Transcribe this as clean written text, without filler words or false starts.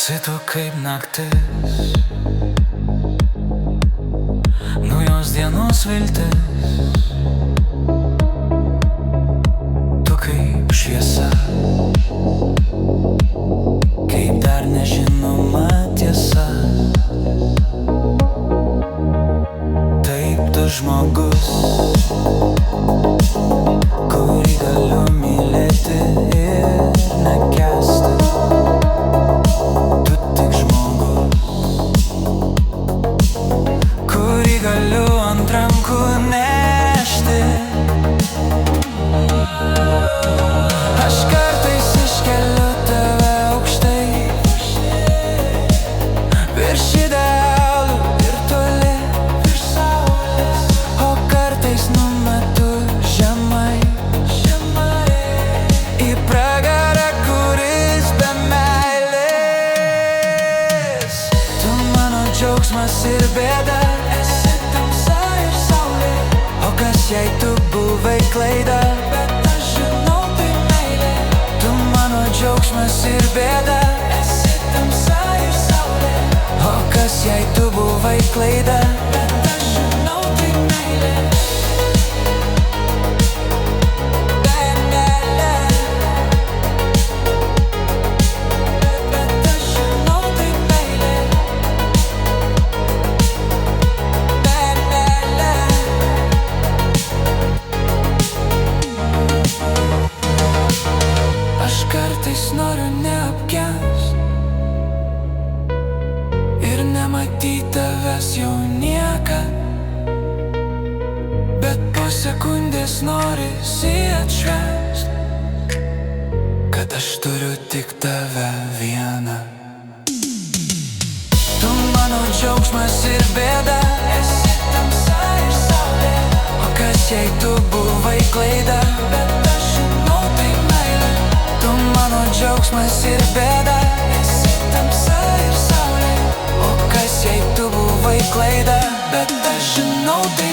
Esi tu kaip naktis, naujos dienos viltis. Tu kaip šviesa, kaip dar nežinoma tiesa. Taip tu žmogus, kurį galiu mylėti ir nekęsti. Tu tik žmogus, kurį galiu ant rankų nešti. Aš kartais iškeliu tave aukštai, virš idealų ir toli, virš saulės, o kartais numetu žemai, į pragarą, kuris be meilės. Tu mano džiaugsmas ir bėda, esi tamsa ir saulė. O kas jei tu buvai klaida, bet aš žinau tai meilė. Tu mano džiaugsmas ir bėda, esi tamsa ir saulė. O kas jei tu buvai klaida, bet aš žinau tai meilė. Bet aš žinau tai meilė. Aš kartais noriu neapkęst ir nematyt tavęs jau niekad, bet po sekundės norisi atšvęst, kad aš turiu tik tave vieną. Tu mano džiaugsmas ir bėda, esi tamsa ir saulė. O kas jei tu buvai klaida, bet aš žinau tai meilė. Tu mano džiaugsmas ir bėda, esi tamsa ir saulė. O kas jei tu buvai klaida, bet aš žinau tai